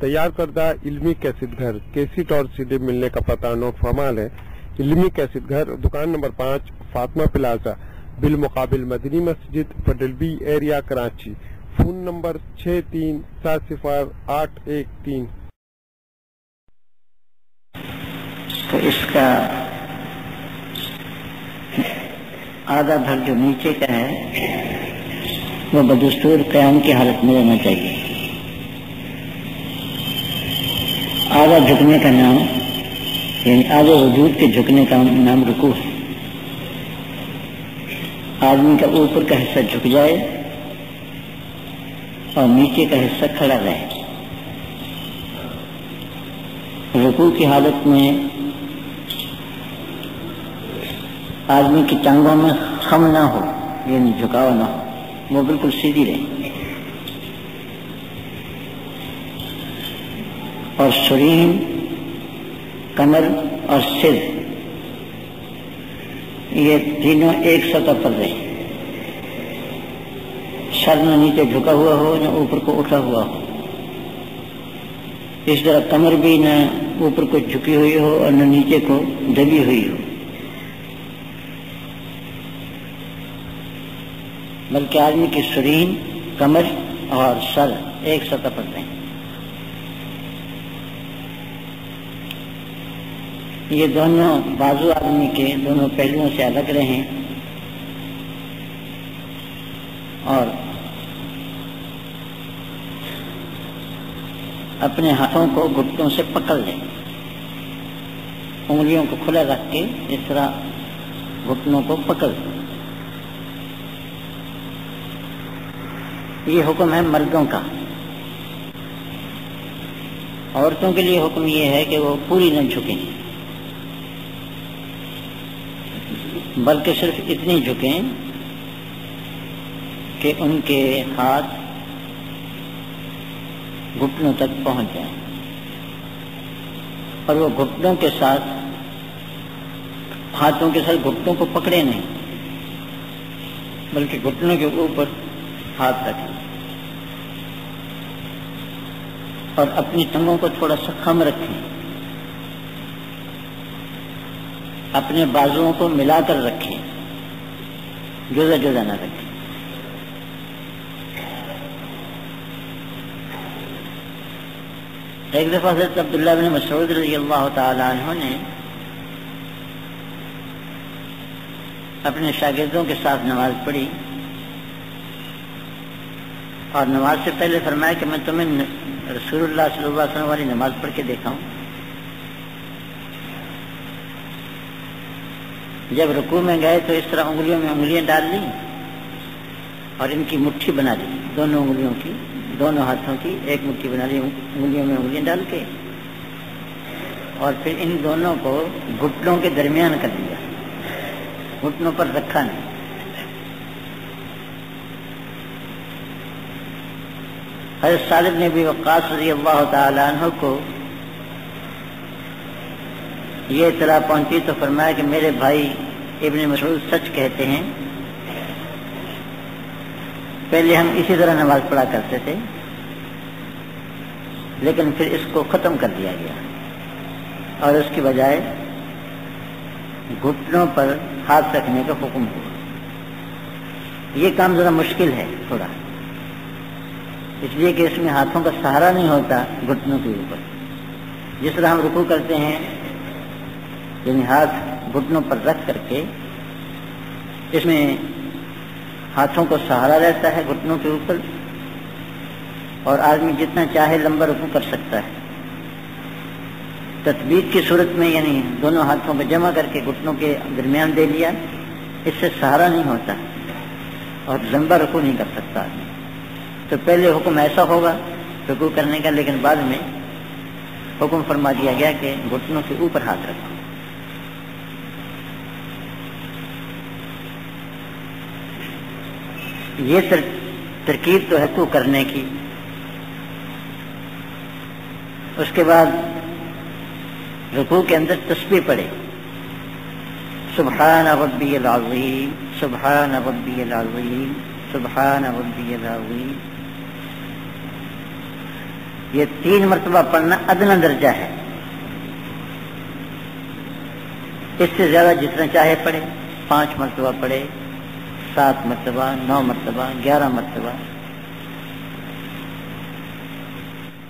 تیار کردہ علمی کیسٹ گھر کیسٹ اور سی ڈی ملنے کا پتہ نو فرمال ہے۔ علمی کیسٹ گھر، دکان نمبر 5، فاطمہ پلازا، بالمقابل مدنی مسجد، پڈلبی ایریا، کراچی۔ Phone number 63700813۔ تو اس کا آدھا بھر جو نیچے کا ہے وہ بدستور قیام کی حالت میں رہنا چاہیے۔ آدھا جھکنے کا نام یعنی آدھے وجود کے جھکنے کا نام رکوع ہے۔ آدمی کا اوپر کا حصہ جھک جائے اور نیچے کا حصہ کھڑا رہے۔ رکوع کی حالت میں آدمی کی ٹانگوں میں خم نہ ہو، یعنی جھکاؤ نہ ہو، وہ بالکل سیدھی رہے، اور شرین، کمر اور سر یہ تینوں ایک سطح پر رہے۔ سر نہ نیچے جھکا ہوا ہو نہ اوپر کو اٹھا ہوا ہو، اس طرح کمر بھی نہ اوپر کو جھکی ہوئی ہو اور نہ نیچے کو دبی ہوئی ہو، بلکہ آدمی کی شرین، کمر اور سر ایک سطح پر رہیں۔ یہ دونوں بازو آدمی کے دونوں پہلوؤں سے الگ رہیں اور اپنے ہاتھوں کو گھٹنوں سے پکڑ لیں، انگلیوں کو کھلا رکھ کے اس طرح گھٹنوں کو پکڑ لیں۔ یہ حکم ہے مردوں کا۔ عورتوں کے لیے حکم یہ ہے کہ وہ پوری نہ جھکیں، بلکہ صرف اتنی جھکیں کہ ان کے ہاتھ گھٹنوں تک پہنچ جائیں، اور وہ گھٹنوں کے ساتھ، ہاتھوں کے ساتھ گھٹنوں کو پکڑے نہیں، بلکہ گھٹنوں کے اوپر ہاتھ رکھیں اور اپنی ٹانگوں کو تھوڑا سا خم رکھیں، اپنے بازوؤں کو ملا کر رکھیں، جدا جدا نہ رکھیں۔ ایک دفعہ حضرت عبداللہ بن مسعود رضی اللہ تعالی عنہ نے اپنے شاگردوں کے ساتھ نماز پڑھی اور نماز سے پہلے فرمایا کہ میں تمہیں رسول اللہ صلی اللہ علیہ وسلم والی نماز پڑھ کے دیکھا ہوں۔ جب رکوع میں گئے تو اس طرح انگلیوں میں انگلیاں ڈال لی اور ان کی مٹھی بنا لی، دونوں انگلیوں کی، دونوں ہاتھوں کی ایک مٹھی بنا لی انگلیوں میں انگلیاں ڈال کے، اور پھر ان دونوں کو گھٹنوں کے درمیان کر دیا، گھٹنوں پر رکھا نہیں۔ حضرت سعد بن ابی وقاص رضی اللہ تعالی عنہ کو یہ اطلاع پہنچی تو فرمایا کہ میرے بھائی ابن مسعود سچ کہتے ہیں، پہلے ہم اسی طرح نماز پڑھا کرتے تھے لیکن پھر اس کو ختم کر دیا گیا اور اس کی بجائے گھٹنوں پر ہاتھ رکھنے کا حکم ہوا۔ یہ کام ذرا مشکل ہے تھوڑا، اس لیے کہ اس میں ہاتھوں کا سہارا نہیں ہوتا گھٹنوں کے اوپر۔ جس طرح ہم رکوع کرتے ہیں یعنی ہاتھ گھٹنوں پر رکھ کر کے، اس میں ہاتھوں کو سہارا رہتا ہے گھٹنوں کے اوپر، اور آدمی جتنا چاہے لمبا رکوع کر سکتا ہے۔ تطبیق کی صورت میں یعنی دونوں ہاتھوں کو جمع کر کے گھٹنوں کے درمیان دے لیا، اس سے سہارا نہیں ہوتا اور لمبا رکوع نہیں کر سکتا آدمی۔ تو پہلے حکم ایسا ہوگا رکوع کرنے کا، لیکن بعد میں حکم فرما دیا گیا کہ گھٹنوں کے اوپر ہاتھ رکھو۔ یہ ترکیب تو ہے رکوع کرنے کی۔ اس کے بعد رکوع کے اندر تسبیح پڑھے، سبحان ربی العظیم، سبحان ربی العظیم، سبحان ربی العظیم۔ یہ 3 مرتبہ پڑھنا ادنی درجہ ہے. اس سے زیادہ جتنا چاہے پڑھے، 5 مرتبہ پڑھے، 7 مرتبہ، 9 مرتبہ، 11 مرتبہ،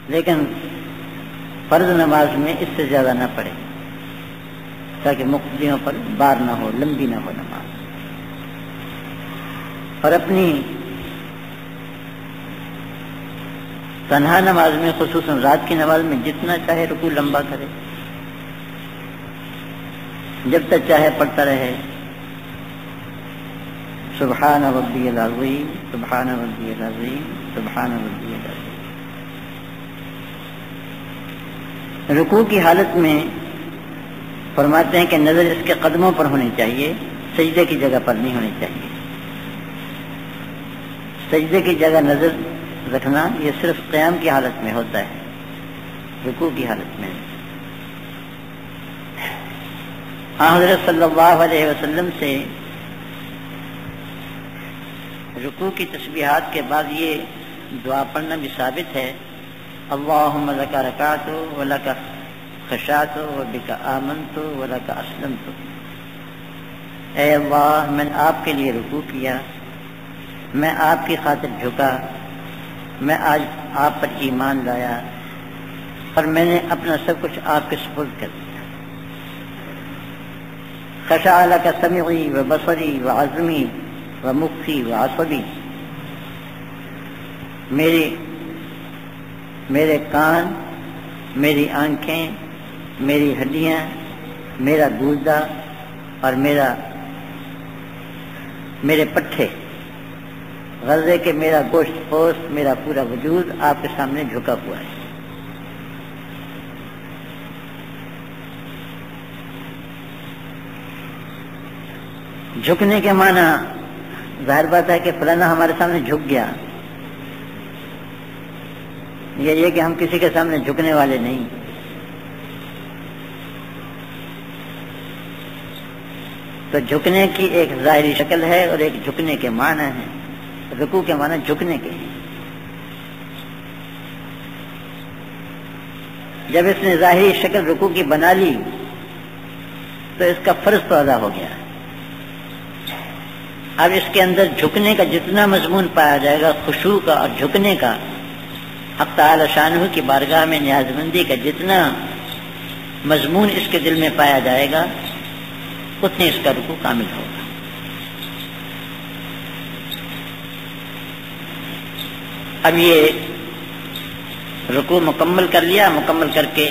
لیکن فرض نماز میں اس سے زیادہ نہ پڑھے تاکہ مقتدیوں پر بار نہ ہو، لمبی نہ ہو نماز. اور اپنی تنہا نماز میں، خصوصاً رات کی نماز میں، جتنا چاہے رکوع لمبا کرے، جب تک چاہے پڑھتا رہے سبحان ربی العظیم، سبحان ربی العظیم، سبحان ربی العظیم. رکوع کی حالت میں فرماتے ہیں کہ نظر اس کے قدموں پر ہونی چاہیے، سجدے کی جگہ پر نہیں ہونی چاہیے. سجدے کی جگہ نظر رکھنا یہ صرف قیام کی حالت میں ہوتا ہے، رکوع کی حالت میں. حضرت صلی اللہ علیہ وسلم سے رکوع کی تسبیحات کے بعد یہ دعا پڑھنا بھی ثابت ہے: اللہم لک رکعت ولک خشعت وبک آمنت ولک اسلمت. اے اللہ، میں نے آپ کے لیے رکوع کیا، میں آپ کی خاطر جھکا، میں آج آپ پر ایمان لایا، اور میں نے اپنا سب کچھ آپ کے سپرد کر دیا. خشع لک سمعی و بصری و عظمی و مخی و عصبی. میرے کان، میری آنکھیں، میری ہڈیاں، میرا گودا اور میرے پٹھے، غرضے کہ میرا گوشت پوست، میرا پورا وجود آپ کے سامنے جھکا ہوا ہے. جھکنے کے معنی ظاہر بات ہے کہ فلانا ہمارے سامنے جھک گیا، یہ کہ ہم کسی کے سامنے جھکنے والے نہیں. تو جھکنے کی ایک ظاہری شکل ہے اور ایک جھکنے کے معنی ہے. رکوع کے معنی جھکنے کے ہیں. جب اس نے ظاہری شکل رکوع کی بنا لی تو اس کا فرض تو ادا ہو گیا. اب اس کے اندر جھکنے کا جتنا مضمون پایا جائے گا، خشوع کا اور جھکنے کا، حق تعالی شانہ کی بارگاہ میں نیاز مندی کا جتنا مضمون اس کے دل میں پایا جائے گا، اتنے اس کا رکوع کامل ہوگا. اب یہ رکوع مکمل کر لیا، مکمل کر کے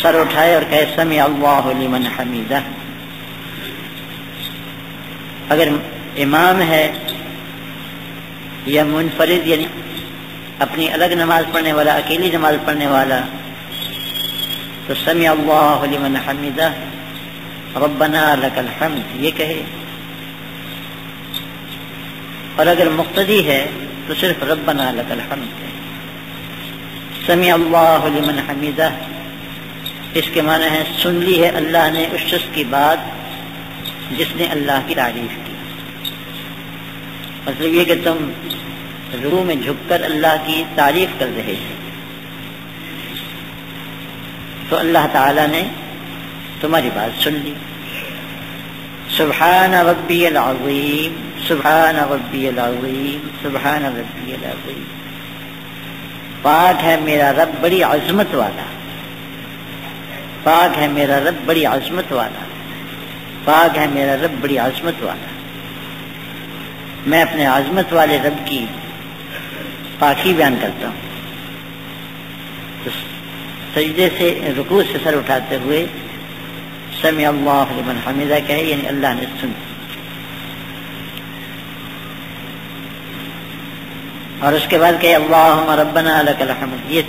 سر اٹھائے اور کہے سمع اللہ لمن حمیدہ. اگر امام ہے یا منفرد، یعنی اپنی الگ نماز پڑھنے والا، اکیلی نماز پڑھنے والا، تو سمع اللہ لمن حمیدہ ربنا لک الحمد یہ کہے. اور اگر مقتدی ہے تو صرف ربنا لک الحمد کہے. سمع اللہ لمن حمیدہ اس کے معنی ہے سن لی ہے اللہ نے اس شخص کی بات جس نے اللہ کی تعریف کی. مطلب یہ کہ تم رکوع میں جھک کر اللہ کی تعریف کر رہے تھے، تو اللہ تعالی نے تمہاری بات سن لی. سبحان ربی العظیم، سبحان ربی العظیم، سبحان ربی العظیم. پاک ہے میرا رب بڑی عظمت والا، پاک ہے میرا رب بڑی عظمت والا، پاک ہے میرا رب بڑی عظمت والا. میں اپنے عظمت والے رب کی پاکی بیان کرتا ہوں. تو سجدے سے، رکوع سے سر اٹھاتے ہوئے سمع اللہ لمن حمیدہ کہے، یعنی اللہ نے سن. اور اس کے بعد کہے اللہم ربنا لک الحمد. یہ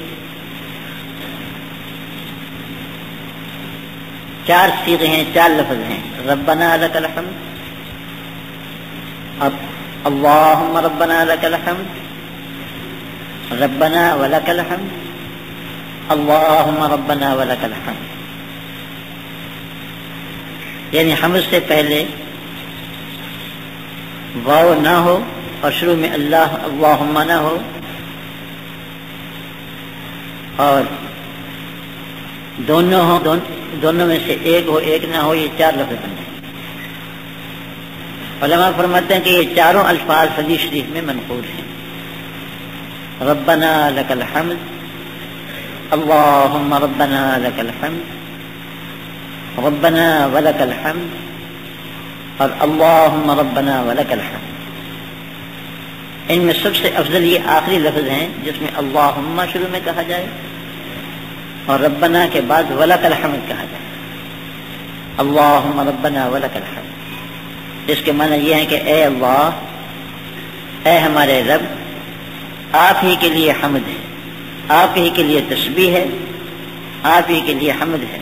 4 صیغے ہیں، 4 لفظ ہیں. ربنا لک الحمد، اب اللہم ربنا لک الحمد، ربنا ولک الحمد، اللہم ربنا ولک الحمد. یعنی حمد سے پہلے واو نہ ہو اور شروع میں اللہ اللہم نہ ہو، اور دونوں ہو، دونوں میں سے ایک ہو ایک نہ ہو، یہ 4 لفظ بن جائیں۔ علماء فرماتے ہیں کہ یہ چاروں الفاظ حدیث شریف میں منقول ہیں۔ ربنا لک الحمد، اللہم ربنا لک الحمد، ربنا ولک الحمد، اور اللہم ربنا ولک الحمد۔ ان میں سب سے افضل یہ آخری لفظ ہیں جس میں اللہم شروع میں کہا جائے اور ربنا کے بعد ولک الحمد کہا جائے۔ اللہم ربنا ولک الحمد، اس کے معنی یہ ہے کہ اے اللہ، اے ہمارے رب، آپ ہی کے لیے حمد ہے، آپ ہی کے لیے تسبیح ہے، آپ ہی کے لیے حمد ہے۔